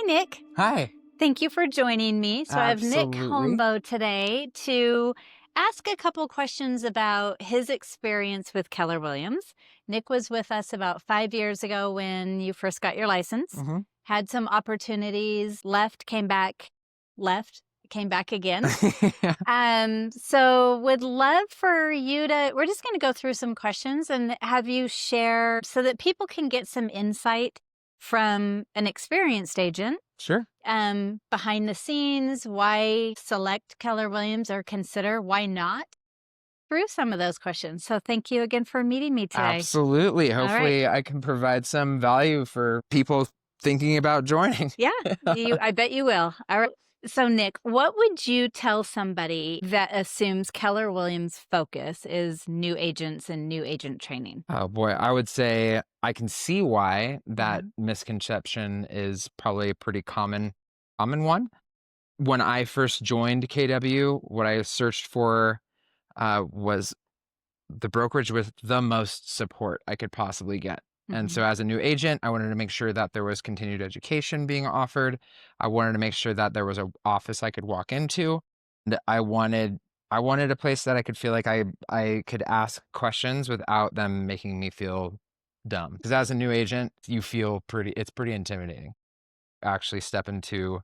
Nick. Hi. Thank you for joining me. So I have Nick Absolutely. Holmboe today to ask a couple questions about his experience with Keller Williams. Nick was with us about 5 years ago when you first got your license, hmm had some opportunities, left, came back again. So would love for you to, we're just going to go through some questions and have you share so that people can get some insight from an experienced agent, Sure. behind the scenes, why select Keller Williams or consider why not through some of those questions. So thank you again for meeting me today. Absolutely. All right. Hopefully, I can provide some value for people thinking about joining. Yeah, I bet you will. All right. So, Nick, what would you tell somebody that assumes Keller Williams' focus is new agents and new agent training? Oh boy, I would say I can see why that Mhm. misconception is probably a pretty common one. When I first joined KW, what I searched for was the brokerage with the most support I could possibly get. And Mhm. so as a new agent, I wanted to make sure that there was continued education being offered. I wanted to make sure that there was an office I could walk into. And I wanted a place that I could feel like I could ask questions without them making me feel dumb. Because as a new agent, it's pretty intimidating. Actually step into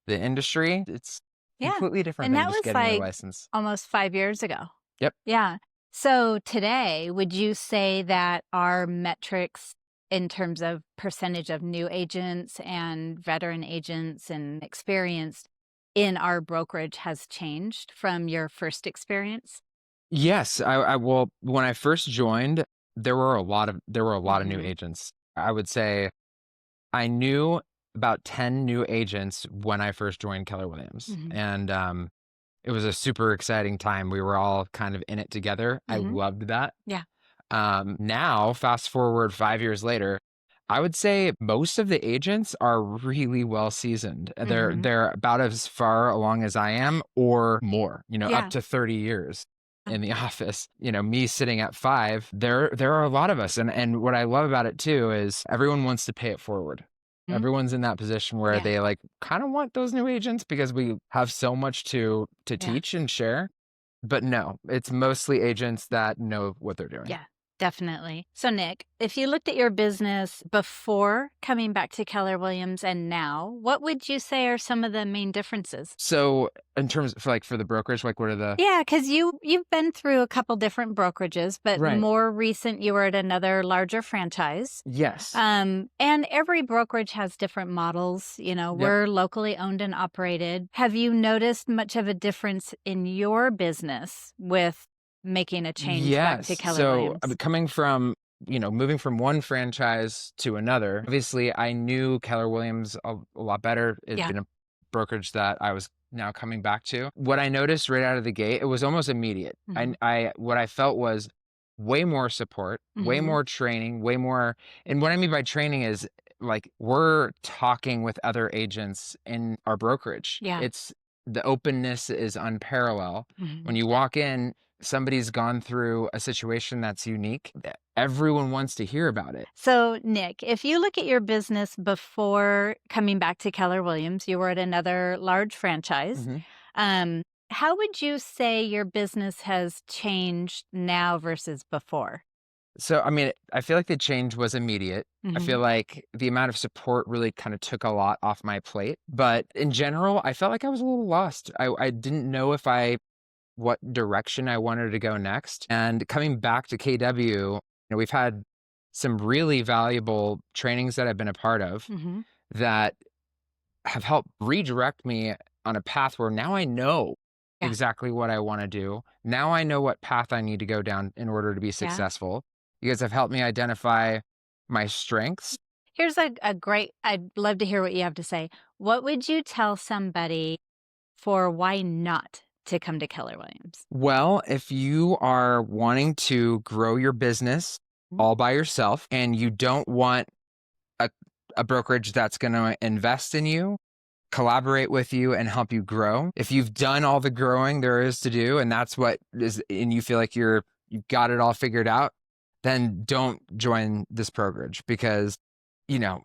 the industry. It's Yeah. completely different And than that just was getting your like license. almost 5 years ago. Yep. Yeah. So today, would you say that our metrics in terms of percentage of new agents and veteran agents and experienced in our brokerage has changed from your first experience? Yes, well, when I first joined, there were a lot of new Mhm. agents. I would say I knew about 10 new agents when I first joined Keller Williams. Mhm. And it was a super exciting time. We were all kind of in it together. I Mhm. loved that. Yeah. Now, fast forward 5 years later, I would say most of the agents are really well seasoned. They're Mhm. they're about as far along as I am or more, up Yeah. to 30 years in the office. Me sitting at 5, there are a lot of us. And what I love about it too is everyone wants to pay it forward. Mhm. Everyone's in that position where Yeah. they like kind of want those new agents because we have so much to Yeah. teach and share. But no, it's mostly agents that know what they're doing. Yeah, definitely. So, Nick, if you looked at your business before coming back to Keller Williams and now, what would you say are some of the main differences? So in terms for the brokerage, like what are the Yeah, because you've been through a couple different brokerages, but right. more recent, you were at another larger franchise. Yes. And every brokerage has different models. Yep. We're locally owned and operated. Have you noticed much of a difference in your business with making a change back to Yes. Keller So Williams? coming from, moving from one franchise to another, obviously I knew Keller Williams a lot better. It's Yeah. been a brokerage that I was now coming back to. What I noticed right out of the gate, it was almost immediate. Hmm. What I felt was way more support, way Hmm. more training, way more. And what I mean by training is like we're talking with other agents in our brokerage. Yeah. The openness is unparalleled. When Mhm. you walk in, somebody's gone through a situation that's unique. Everyone wants to hear about it. So, Nick, if you look at your business before coming back to Keller Williams, you were at another large franchise. hmm Um, how would you say your business has changed now versus before? So, I mean, I feel like the change was immediate. I Hmm. feel like the amount of support really kind of took a lot off my plate. But in general, I felt like I was a little lost. I didn't know what direction I wanted to go next. And coming back to KW, we've had some really valuable trainings that I've been a part of Hmm. that have helped redirect me on a path where now I know Yeah. exactly what I want to do. Now I know what path I need to go down in order to be Yeah. successful. You guys have helped me identify my strengths. Here's a great, I'd love to hear what you have to say. What would you tell somebody for why not to come to Keller Williams? Well, if you are wanting to grow your business Mhm. all by yourself and you don't want a, a brokerage that's going to invest in you, collaborate with you, and help you grow. If you've done all the growing there is to do, and that's what is, and you feel like you've got it all figured out, then don't join this brokerage because, you know,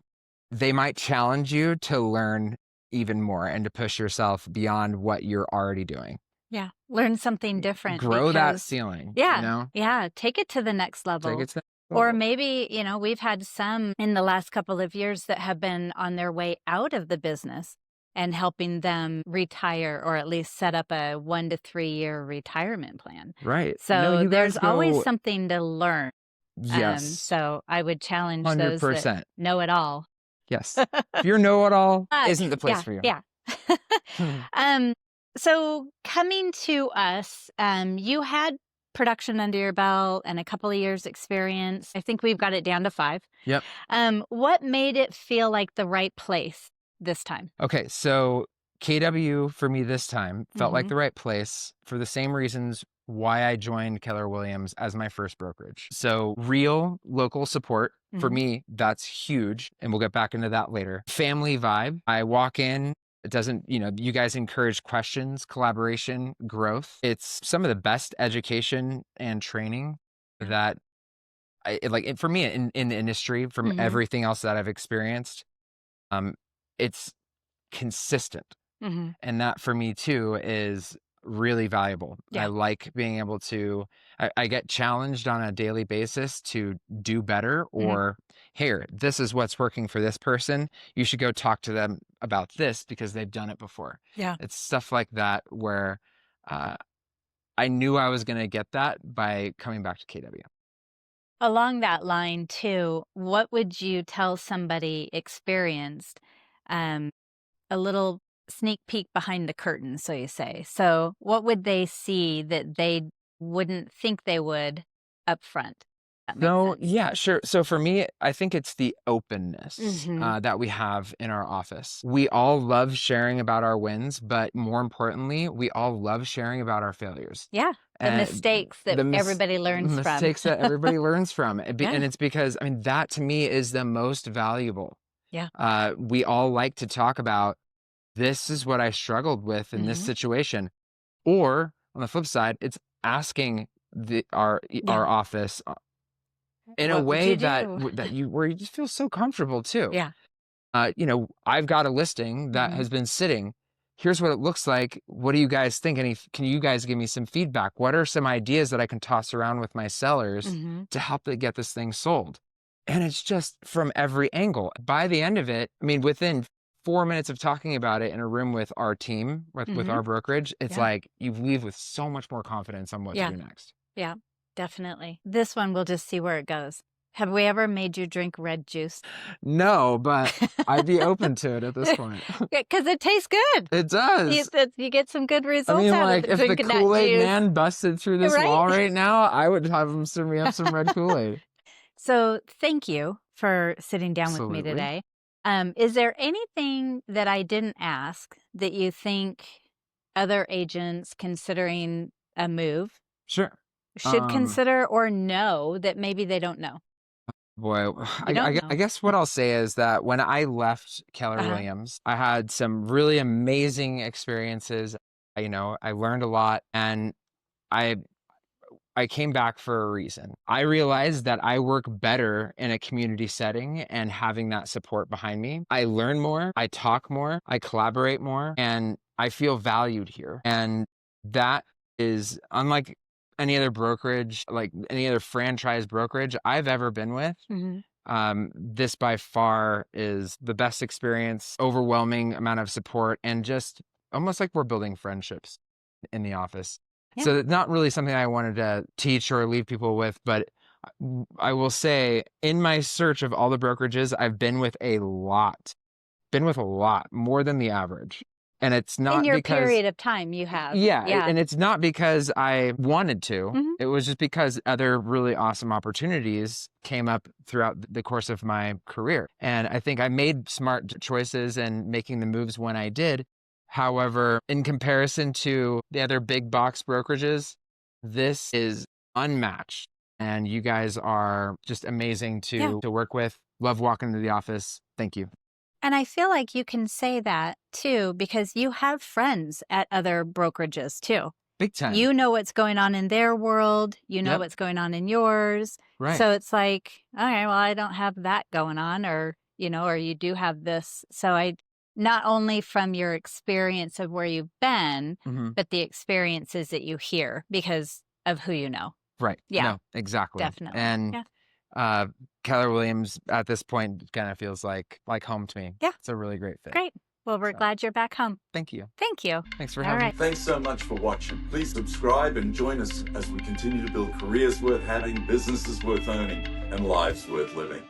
they might challenge you to learn even more and to push yourself beyond what you're already doing. Yeah. Learn something different Grow that because, ceiling, yeah, take it to the next Take level. it to the Or level. maybe, we've had some in the last couple of years that have been on their way out of the business and helping them retire or at least set up a 1 to 3 year retirement plan. Right. No, So you there's guys always go, something to learn. yes, So I would challenge those that 100%. know it all. Yes. If your know-it-all But isn't the place yeah, for you. yeah. um, so coming to us, you had production under your belt and a couple of years experience. I think we've got it down to 5. Yep. What made it feel like the right place this time? Okay, so KW for me this time felt like Mhm. the right place for the same reasons why I joined Keller Williams as my first brokerage. So real local support for Mhm. me, that's huge. And we'll get back into that later. Family vibe. I walk in, it doesn't, you guys encourage questions, collaboration, growth. It's some of the best education and training Yeah. that for me in the industry from Mhm. everything else that I've experienced. It's consistent. Mhm. And that for me too is really valuable. I Yeah. like being able to, I get challenged on a daily basis to do better, Mhm. or here, this is what's working for this person. You should go talk to them about this because they've done it before. Yeah. It's stuff like that where uh, I knew I was going to get that by coming back to KW. Along that line too, what would you tell somebody experienced, um, a little sneak peek behind the curtain, so you say? So what would they see that they wouldn't think they would up front? That makes So, sense. yeah, sure. So for me, I think it's the openness Mhm. that we have in our office. We all love sharing about our wins, but more importantly, we all love sharing about our failures Yeah, the and mistakes that everybody learns from. mistakes that everybody learns from. And Yeah, it's because, I mean, that to me is the most valuable. yeah. We all like to talk about this is what I struggled with in this Mhm. situation. Or on the flip side, it's asking Yeah. our office in a What would way you that do? where you just feel so comfortable too. Yeah. I've got a listing that Mhm. has been sitting. Here's what it looks like. What do you guys think? Can you guys give me some feedback? What are some ideas that I can toss around with my sellers Mhm. to help get this thing sold? And it's just from every angle. By the end of it, I mean, within 4 minutes of talking about it in a room with our team, with Mhm. our brokerage, it's Yeah. like you leave with so much more confidence on what to Yeah. do next. Yeah. Definitely. This one, we'll just see where it goes. Have we ever made you drink red juice? No, but I'd be open to it at this point. Because it tastes good. It does. You get some good I results mean, out of like, it, if the drinking that Kool-Aid juice, man busted through this right? wall right now, I would have him serve me up some red Kool-Aid. So thank you for sitting down with me Absolutely. today. Is there anything that I didn't ask that you think other agents considering a move Sure. should Um, consider or know that maybe they don't know? boy, You don't I know. guess what I'll say is that when I left Keller Uh-huh. Williams, I had some really amazing experiences. I learned a lot, and I I came back for a reason. I realized that I work better in a community setting and having that support behind me. I learn more, I talk more, I collaborate more, and I feel valued here. And that is unlike any other brokerage, like any other franchise brokerage I've ever been with. Mhm. This by far is the best experience, overwhelming amount of support, and just almost like we're building friendships in the office. Yeah. So not really something I wanted to teach or leave people with, but I will say in my search of all the brokerages, I've been with a lot, more than the average. And it's In not your because, period of time, you have. yeah, Yeah. and it's not because I wanted to. Mhm. It was just because other really awesome opportunities came up throughout the course of my career. And I think I made smart choices and making the moves when I did. However, in comparison to the other big box brokerages, this is unmatched. And you guys are just amazing Yeah. to work with. Love walking into the office. Thank you. And I feel like you can say that too because you have friends at other brokerages too. Big time. You know what's going on in their world, you know Yep. what's going on in yours. Right. So it's like, okay, well, I don't have that going on, or or you do have this. So not only from your experience of where you've been, but the experiences that you hear because of who you know. Right. Yeah. No, exactly. Definitely. And Keller Williams at this point kind of feels like home to me. Yeah. It's a really great fit. Great. Well, we're glad you're back home. Thank you. Thank you. Thanks for having me. Thanks so much for watching. Please subscribe and join us as we continue to build careers worth having, businesses worth owning, and lives worth living.